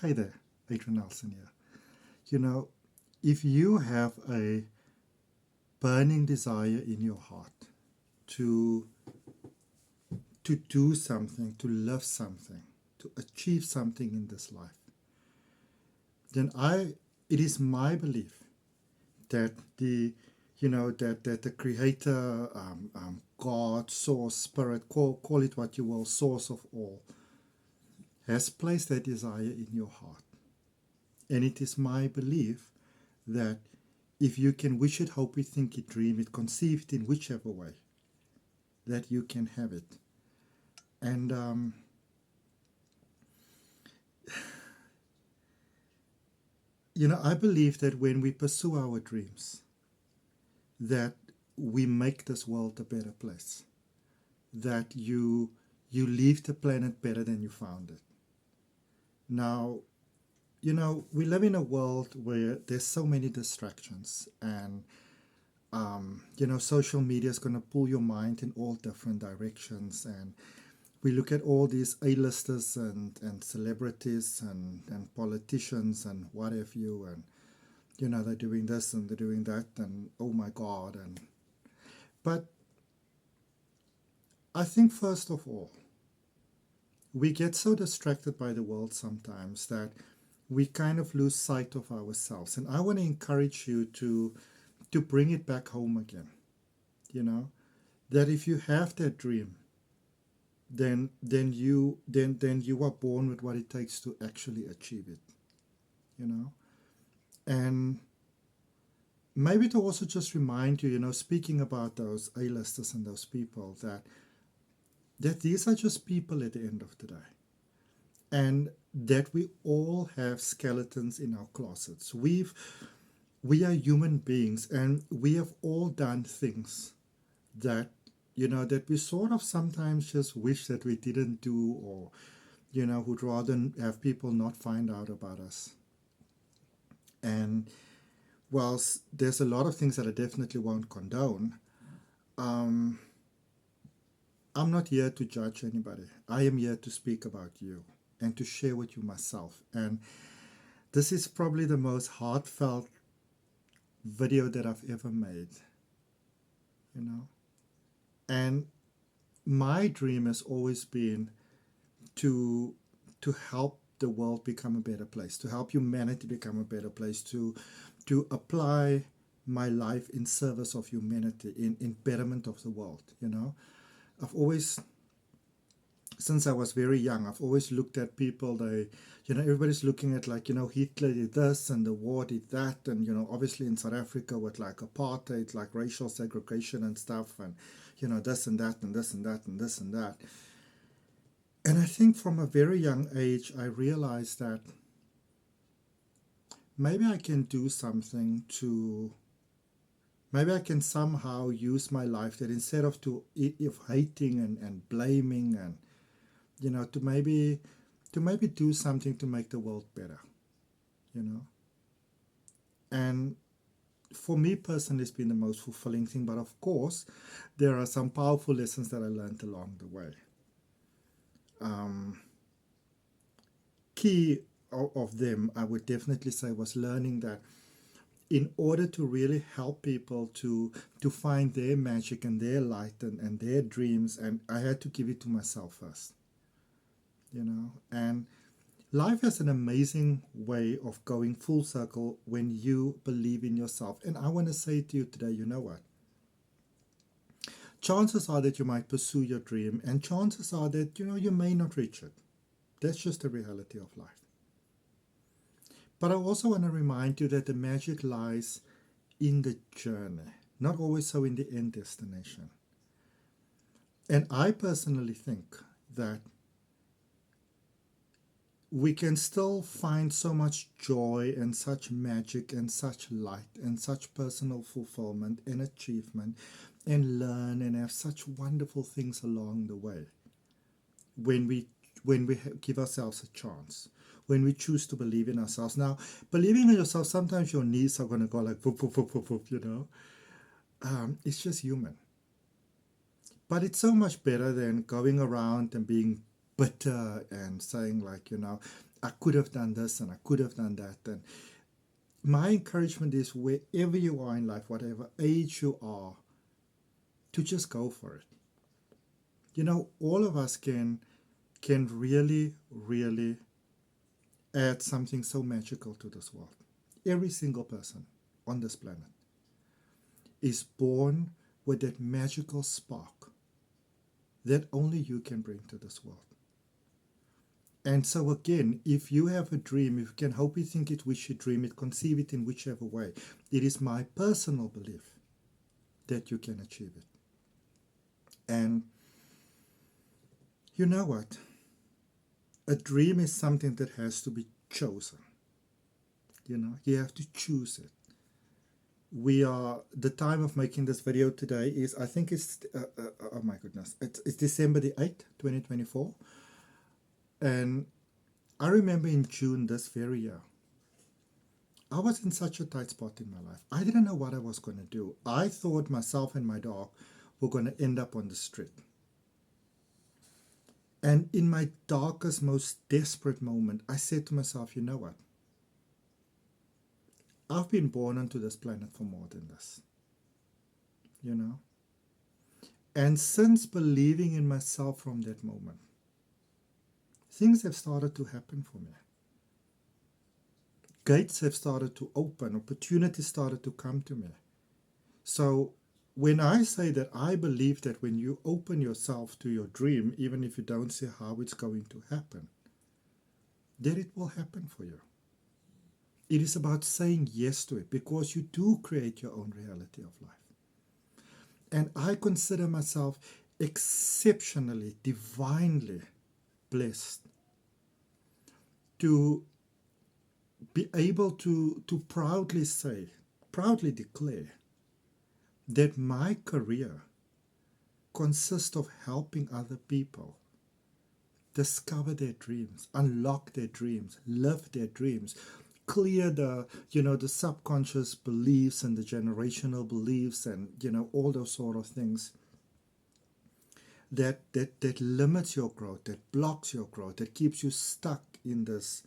Hey there, Adrian Nelson here. You know, if you have a burning desire in your heart to do something, to live something, to achieve something in this life, then it is my belief that that the Creator, God, Source, Spirit, call it what you will, Source of all, has placed that desire in your heart. And it is my belief that if you can wish it, hope it, think it, dream it, conceive it in whichever way, that you can have it. And I believe that when we pursue our dreams, that we make this world a better place. That you leave the planet better than you found it. Now, we live in a world where there's so many distractions, and social media is going to pull your mind in all different directions, and we look at all these A-listers and celebrities and politicians and what have you, and they're doing this and they're doing that, and oh my God. But I think first of all, we get so distracted by the world sometimes that we kind of lose sight of ourselves. And I want to encourage you to bring it back home again. That if you have that dream, then you are born with what it takes to actually achieve it. And maybe to also just remind you, speaking about those A-listers and those people, that these are just people at the end of the day. And that we all have skeletons in our closets. We are human beings, and we have all done things that that we sort of sometimes just wish that we didn't do, or would rather have people not find out about us. And whilst there's a lot of things that I definitely won't condone, I'm not here to judge anybody. I am here to speak about you and to share with you myself. And this is probably the most heartfelt video that I've ever made. And my dream has always been to help the world become a better place, to help humanity become a better place, to apply my life in service of humanity, in betterment of the world. I've always, since I was very young, I've always looked at people, everybody's looking at Hitler did this and the war did that, and obviously in South Africa with apartheid, racial segregation and stuff, and this and that and this and that and this and that. And I think from a very young age I realized that maybe I can do something maybe I can somehow use my life that instead of hating and blaming and to maybe do something to make the world better. And for me personally, it's been the most fulfilling thing. But of course, there are some powerful lessons that I learned along the way. Key of them, I would definitely say, was learning that in order to really help people to find their magic and their light and their dreams, and I had to give it to myself first. And life has an amazing way of going full circle when you believe in yourself. And I want to say to you today, you know what? Chances are that you might pursue your dream, and chances are that, you may not reach it. That's just the reality of life. But I also want to remind you that the magic lies in the journey, not always so in the end destination. And I personally think that we can still find so much joy and such magic and such light and such personal fulfillment and achievement and learn and have such wonderful things along the way when we give ourselves a chance, when we choose to believe in ourselves. Now, believing in yourself, sometimes your knees are going to go like whoop, whoop, whoop, whoop, whoop, it's just human. But it's so much better than going around and being bitter and saying I could have done this and I could have done that. And my encouragement is wherever you are in life, whatever age you are, to just go for it. You know, all of us can really, really add something so magical to this world. Every single person on this planet is born with that magical spark that only you can bring to this world. And so again, if you have a dream, if you can hope you think it, wish you dream it, conceive it in whichever way, it is my personal belief that you can achieve it. And you know what? A dream is something that has to be chosen. You know, you have to choose it. The time of making this video today is, I think it's, oh my goodness, it's December the 8th, 2024. And I remember in June this very year, I was in such a tight spot in my life. I didn't know what I was going to do. I thought myself and my dog were going to end up on the street. And in my darkest, most desperate moment, I said to myself, you know what? I've been born onto this planet for more than this. You know? And since believing in myself from that moment, things have started to happen for me. Gates have started to open, opportunities started to come to me. So when I say that I believe that when you open yourself to your dream, even if you don't see how it's going to happen, that it will happen for you. It is about saying yes to it, because you do create your own reality of life. And I consider myself exceptionally, divinely blessed to be able to proudly say, proudly declare that my career consists of helping other people discover their dreams, unlock their dreams, live their dreams, clear the subconscious beliefs and the generational beliefs and, all those sort of things that limits your growth, that blocks your growth, that keeps you stuck in this,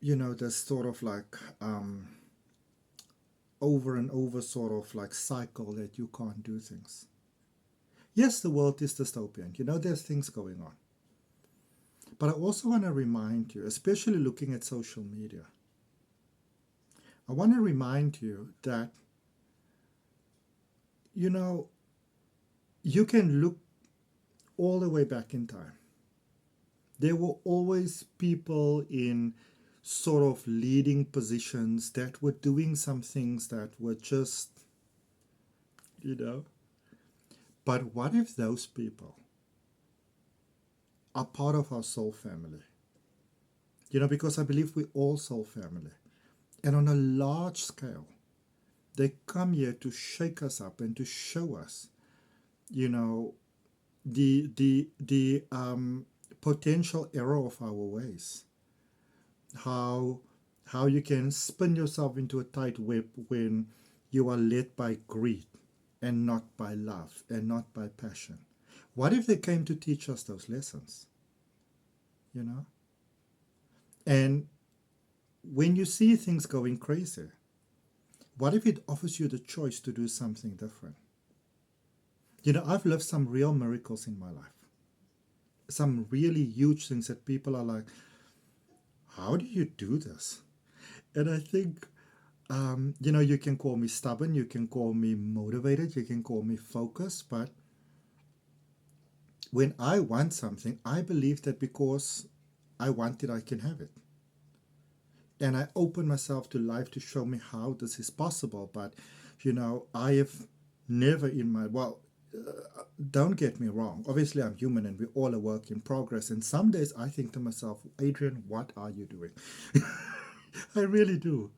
this sort of like over and over sort of like cycle that you can't do things. Yes, the world is dystopian. There's things going on. But I also want to remind you, especially looking at social media, I want to remind you that, you can look all the way back in time. There were always people in sort of leading positions that were doing some things that were just, But what if those people are part of our soul family? Because I believe we're all soul family. And on a large scale, they come here to shake us up and to show us, the potential error of our ways. How you can spin yourself into a tight web when you are led by greed and not by love and not by passion. What if they came to teach us those lessons? And when you see things going crazy, what if it offers you the choice to do something different? I've lived some real miracles in my life. Some really huge things that people are like, how do you do this? And I think, you can call me stubborn, you can call me motivated, you can call me focused, but when I want something, I believe that because I want it, I can have it. And I open myself to life to show me how this is possible. But, I have never in my, don't get me wrong. Obviously, I'm human and we're all a work in progress. And some days I think to myself, Adrian, what are you doing? I really do,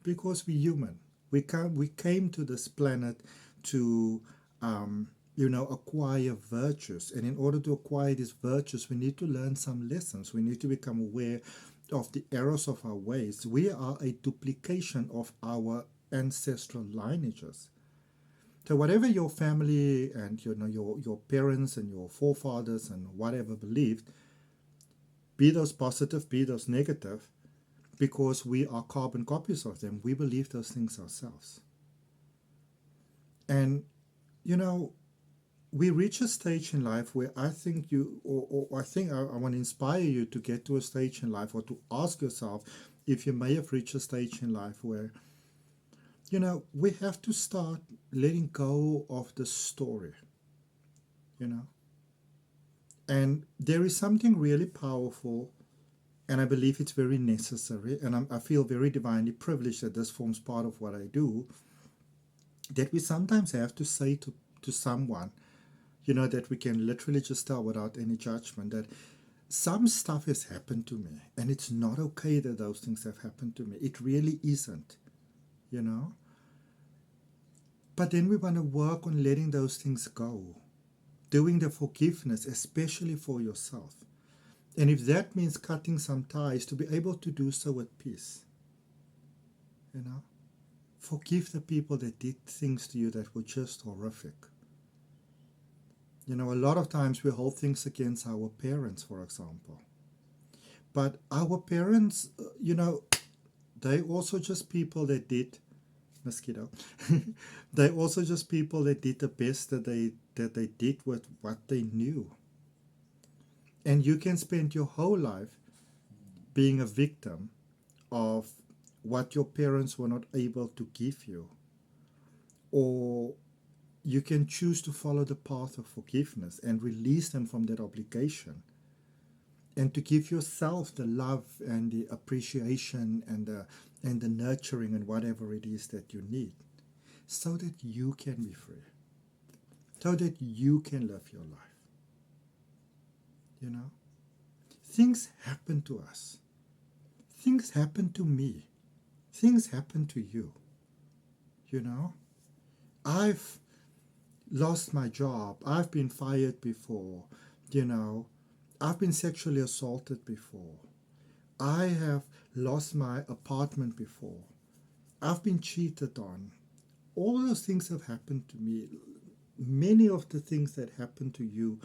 because we're human. We came to this planet to, acquire virtues. And in order to acquire these virtues, we need to learn some lessons. We need to become aware of the errors of our ways. We are a duplication of our ancestral lineages. So whatever your family and your parents and your forefathers and whatever believed, be those positive, be those negative, because we are carbon copies of them. We believe those things ourselves. And, you know, we reach a stage in life where I think I think I want to inspire you to get to a stage in life, or to ask yourself if you may have reached a stage in life where, you know, we have to start letting go of the story, you know. And there is something really powerful, and I believe it's very necessary, and I feel very divinely privileged that this forms part of what I do, that we sometimes have to say to someone, you know, that we can literally just tell without any judgment, that some stuff has happened to me, and it's not okay that those things have happened to me. It really isn't, you know. But then we want to work on letting those things go, doing the forgiveness, especially for yourself. And if that means cutting some ties, to be able to do so with peace, you know. Forgive the people that did things to you that were just horrific. You know, a lot of times we hold things against our parents, for example. But our parents, you know, they also just people that did, mosquito, they also just people that did the best that they did with what they knew. And you can spend your whole life being a victim of what your parents were not able to give you. Or you can choose to follow the path of forgiveness and release them from that obligation, and to give yourself the love and the appreciation and the nurturing and whatever it is that you need, so that you can be free, so that you can live your life. You know, things happen to us, things happen to me, things happen to you. You know, I've lost my job, I've been fired before, you know, I've been sexually assaulted before, I have lost my apartment before, I've been cheated on. All those things have happened to me. Many of the things that happen to you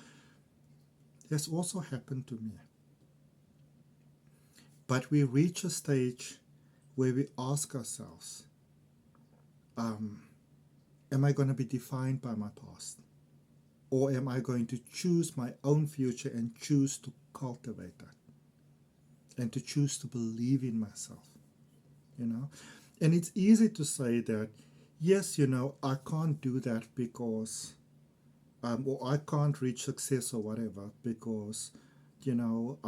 has also happened to me. But we reach a stage where we ask ourselves, am I going to be defined by my past? Or am I going to choose my own future and choose to cultivate that? And to choose to believe in myself, you know? And it's easy to say that, yes, you know, I can't do that because, or I can't reach success or whatever because, you know,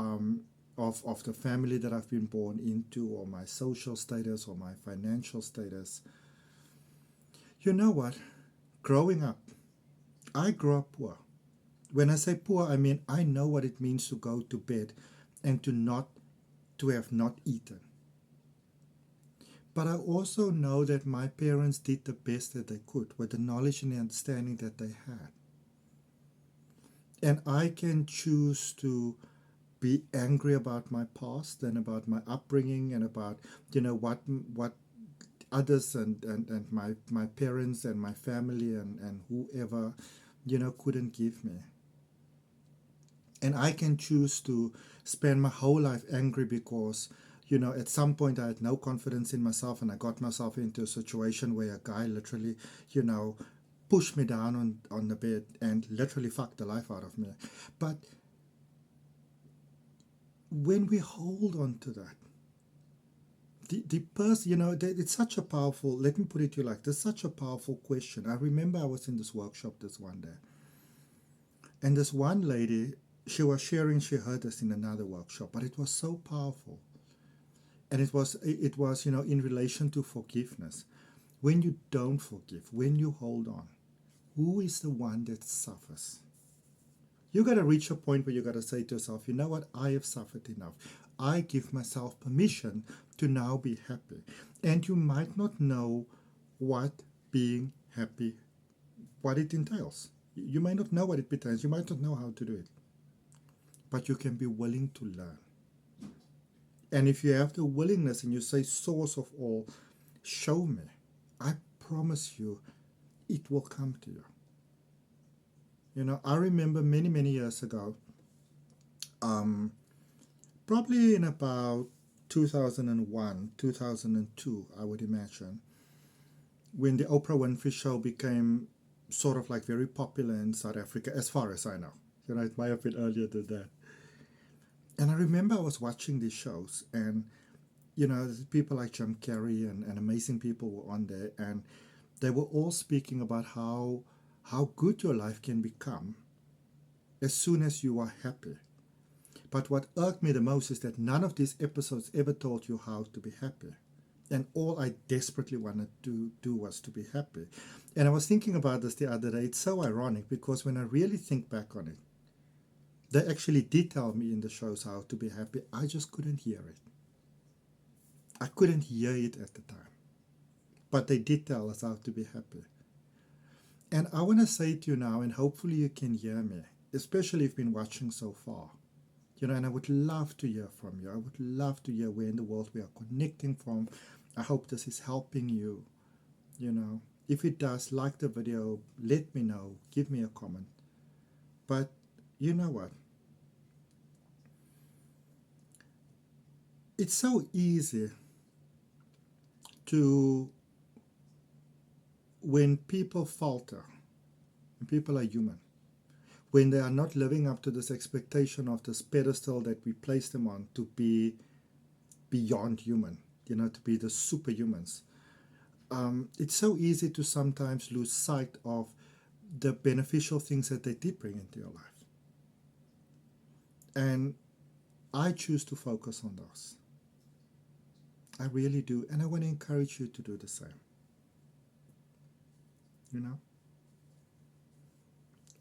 of the family that I've been born into, or my social status, or my financial status. You know what? Growing up, I grew up poor. When I say poor, I mean I know what it means to go to bed and to have not eaten. But I also know that my parents did the best that they could with the knowledge and the understanding that they had. And I can choose to be angry about my past and about my upbringing and about, you know, what others and my parents and my family and whoever, you know, couldn't give me. And I can choose to spend my whole life angry because, you know, at some point I had no confidence in myself, and I got myself into a situation where a guy literally, you know, pushed me down on the bed and literally fucked the life out of me. But when we hold on to that, the person, you know, it's such a powerful, let me put it to you like this, such a powerful question. I remember I was in this workshop this one day, and this one lady, she was sharing, she heard us in another workshop, but it was so powerful. And it was, you know, in relation to forgiveness. When you don't forgive, when you hold on, who is the one that suffers? You got to reach a point where you got to say to yourself, you know what, I have suffered enough. I give myself permission to now be happy. And you might not know what being happy, what it entails. You might not know what it entails. You might not know how to do it. But you can be willing to learn. And if you have the willingness and you say, source of all, show me, I promise you, it will come to you. You know, I remember many, many years ago, probably in about 2001, 2002, I would imagine, when the Oprah Winfrey Show became sort of like very popular in South Africa, as far as I know. It might have been earlier than that. And I remember I was watching these shows, and people like Jim Carrey and amazing people were on there, and they were all speaking about how good your life can become as soon as you are happy. But what irked me the most is that none of these episodes ever told you how to be happy. And all I desperately wanted to do was to be happy. And I was thinking about this the other day. It's so ironic because when I really think back on it, they actually did tell me in the shows how to be happy. I just couldn't hear it. I couldn't hear it at the time. But they did tell us how to be happy. And I want to say to you now, and hopefully you can hear me, especially if you've been watching so far. And I would love to hear from you. I would love to hear where in the world we are connecting from. I hope this is helping you. If it does, like the video, let me know, give me a comment. But you know what? It's so easy to, when people falter, when people are human, when they are not living up to this expectation of this pedestal that we place them on to be beyond human, to be the superhumans. It's so easy to sometimes lose sight of the beneficial things that they did bring into your life. And I choose to focus on those. I really do. And I want to encourage you to do the same.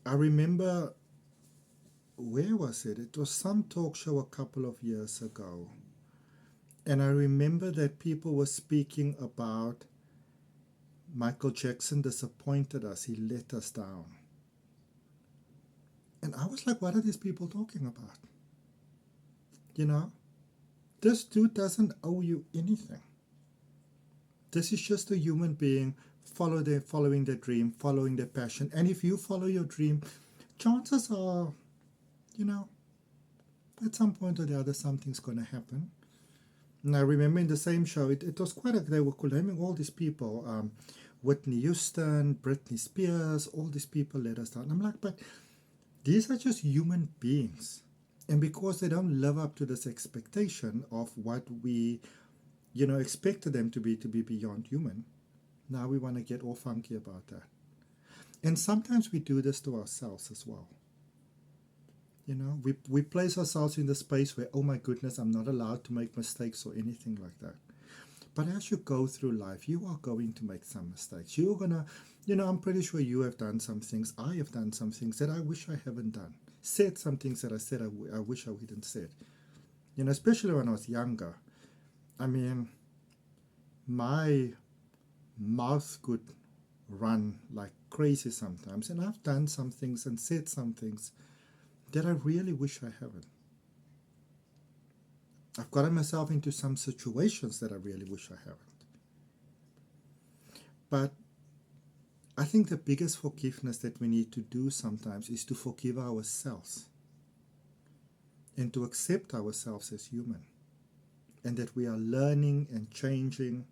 I remember, where was it? It was some talk show a couple of years ago. And I remember that people were speaking about Michael Jackson disappointed us. He let us down. And I was like, what are these people talking about? This dude doesn't owe you anything. This is just a human being following their dream, following their passion. And if you follow your dream, chances are, at some point or the other, something's going to happen. And I remember in the same show, it was they were naming all these people, Whitney Houston, Britney Spears, all these people let us down. I'm like, but these are just human beings. And because they don't live up to this expectation of what we, expected them to be beyond human, now we want to get all funky about that. And sometimes we do this to ourselves as well. We place ourselves in the space where, oh my goodness, I'm not allowed to make mistakes or anything like that. But as you go through life, you are going to make some mistakes. You're going to, I'm pretty sure you have done some things. I have done some things that I wish I haven't done. Said some things that I said I wish I hadn't said. Especially when I was younger. I mean, my mouth could run like crazy sometimes. And I've done some things and said some things that I really wish I haven't. I've gotten myself into some situations that I really wish I haven't. But I think the biggest forgiveness that we need to do sometimes is to forgive ourselves and to accept ourselves as human, and that we are learning and changing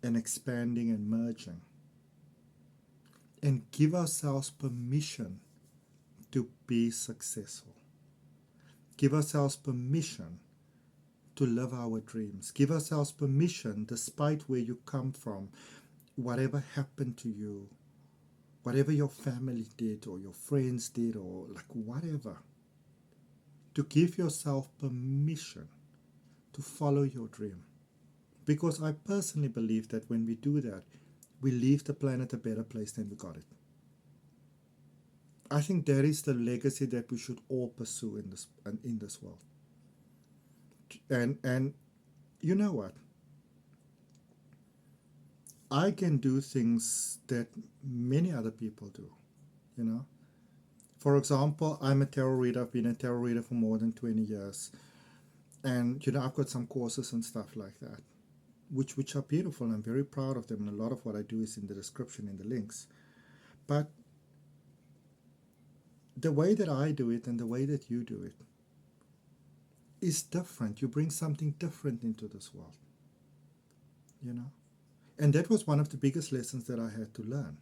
and expanding and merging, and give ourselves permission to be successful. Give ourselves permission to live our dreams. Give ourselves permission, despite where you come from, whatever happened to you, whatever your family did or your friends did or like whatever, to give yourself permission to follow your dream. Because I personally believe that when we do that, we leave the planet a better place than we got it. I think that is the legacy that we should all pursue in this world. And you know what? I can do things that many other people do, For example, I'm a tarot reader. I've been a tarot reader for more than 20 years. And, I've got some courses and stuff like that, which are beautiful. I'm very proud of them. And a lot of what I do is in the description, in the links. But the way that I do it and the way that you do it is different. You bring something different into this world, you know. And that was one of the biggest lessons that I had to learn.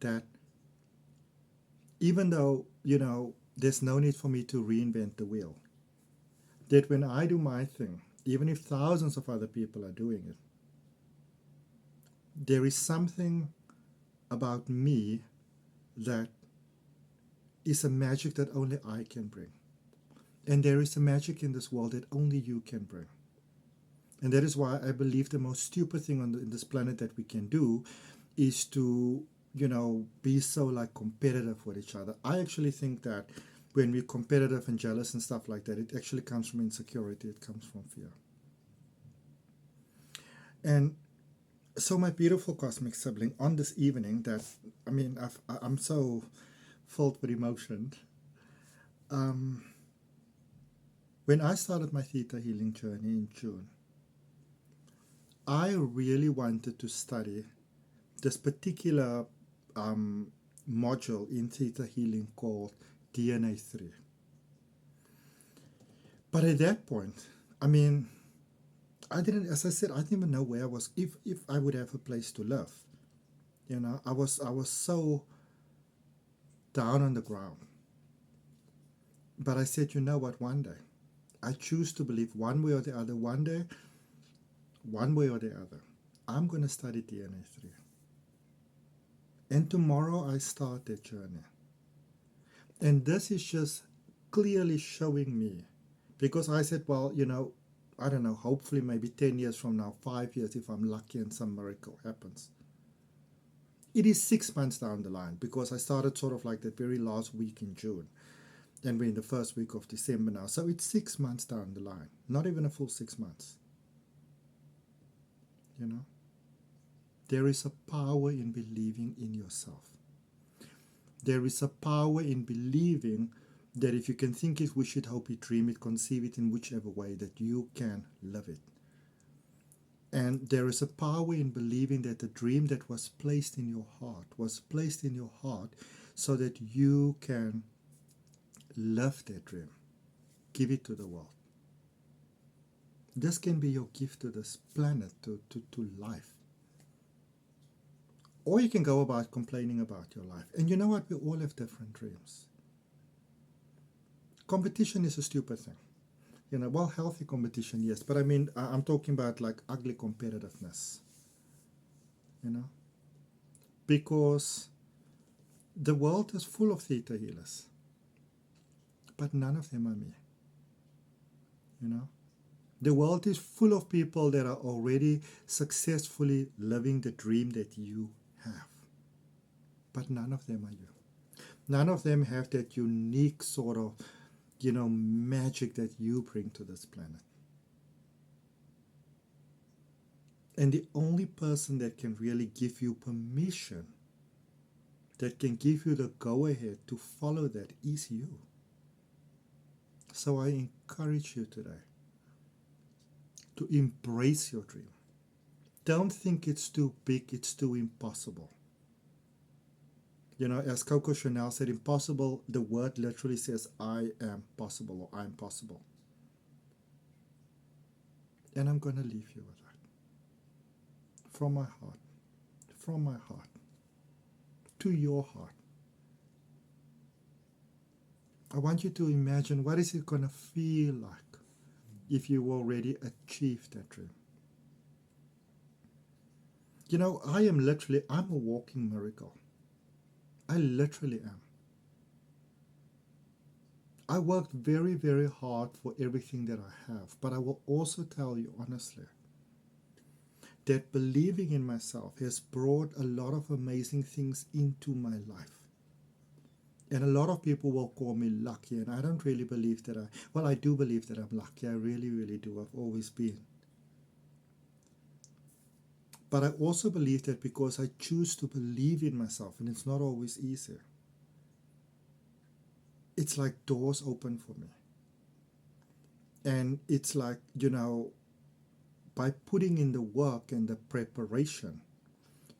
That even though, you know, there's no need for me to reinvent the wheel, that when I do my thing, even if thousands of other people are doing it, there is something about me that is a magic that only I can bring. And there is a magic in this world that only you can bring. And that is why I believe the most stupid thing in this planet that we can do is to, you know, be so like competitive with each other. I actually think that when we're competitive and jealous and stuff like that, it actually comes from insecurity. It comes from fear. And so my beautiful cosmic sibling, on this evening that, I mean, I'm so filled with emotion. When I started my theta healing journey in June, I really wanted to study this particular module in theta healing called DNA 3. But at that point, I mean, I didn't, as I said, I didn't even know where I was, if I would have a place to live. You know, I was so down on the ground. But I said, you know what, one day, I choose to believe one way or the other, one day, one way or the other, I'm going to study DNA 3. And tomorrow I start that journey. And this is just clearly showing me, because I said, well, you know, I don't know, hopefully maybe 10 years from now, 5 years, if I'm lucky and some miracle happens. It is 6 months down the line, because I started sort of like the very last week in June. And we're in the first week of December now. So it's 6 months down the line. Not even a full 6 months. You know? There is a power in believing in yourself. There is a power in believing that if you can think it, wish it, hope it, dream it, conceive it in whichever way, that you can live it. And there is a power in believing that the dream that was placed in your heart was placed in your heart so that you can live that dream. Give it to the world. This can be your gift to this planet, to life. Or you can go about complaining about your life. And you know what? We all have different dreams. Competition is a stupid thing. You know, well, healthy competition, yes. But I mean, I'm talking about like ugly competitiveness. You know? Because the world is full of theta healers. But none of them are me. You know? The world is full of people that are already successfully living the dream that you have. But none of them are you. None of them have that unique sort of, you know, magic that you bring to this planet. And the only person that can really give you permission, that can give you the go-ahead to follow that, is you. So I encourage you today to embrace your dream. Don't think it's too big, it's too impossible. You know, as Coco Chanel said, impossible, the word literally says, I am possible, or I'm possible. And I'm going to leave you with that. From my heart, to your heart. I want you to imagine, what is it going to feel like if you already achieved that dream? You know, I'm a walking miracle. I literally am. I worked very, very hard for everything that I have, but I will also tell you honestly that believing in myself has brought a lot of amazing things into my life. And a lot of people will call me lucky, and I don't really believe that I do believe that I'm lucky. I really, really do. I've always been. But I also believe that because I choose to believe in myself, and it's not always easy, it's like doors open for me. And it's like, you know, by putting in the work and the preparation,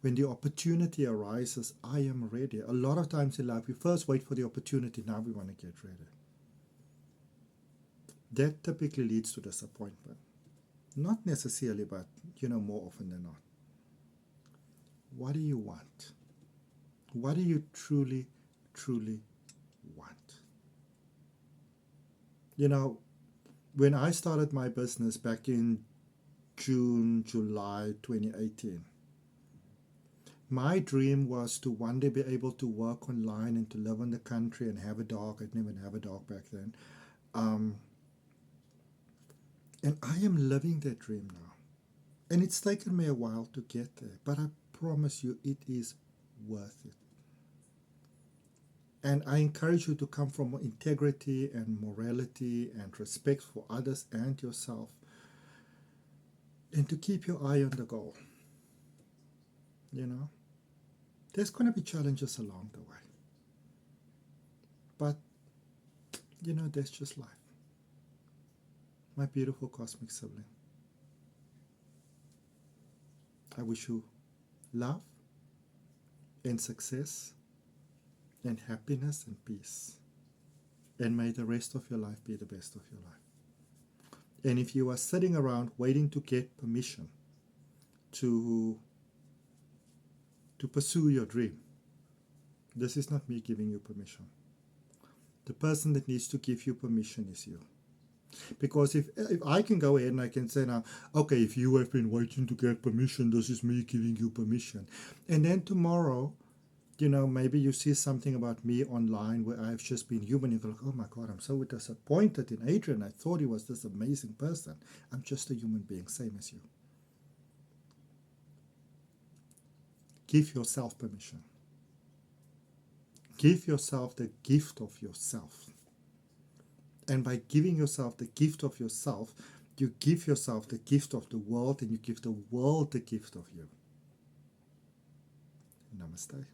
when the opportunity arises, I am ready. A lot of times in life, we first wait for the opportunity, now we want to get ready. that typically leads to disappointment. Not necessarily, but more often than not. What do you want? What do you truly, truly want? When I started my business back in June, July 2018, my dream was to one day be able to work online and to live in the country and have a dog. I didn't even have a dog back then. And I am living that dream now. And it's taken me a while to get there, but I promise you it is worth it. And I encourage you to come from integrity and morality and respect for others and yourself, and to keep your eye on the goal. There's going to be challenges along the way. But, that's just life. My beautiful cosmic sibling, I wish you love and success and happiness and peace. And may the rest of your life be the best of your life. And if you are sitting around waiting to get permission to pursue your dream, this is not me giving you permission. The person that needs to give you permission is you. Because if I can go ahead and I can say now, okay, if you have been waiting to get permission, this is me giving you permission. And then tomorrow, maybe you see something about me online where I've just been human. You go like, oh my God, I'm so disappointed in Adrian. I thought he was this amazing person. I'm just a human being, same as you. Give yourself permission. Give yourself the gift of yourself. And by giving yourself the gift of yourself, you give yourself the gift of the world, and you give the world the gift of you. Namaste.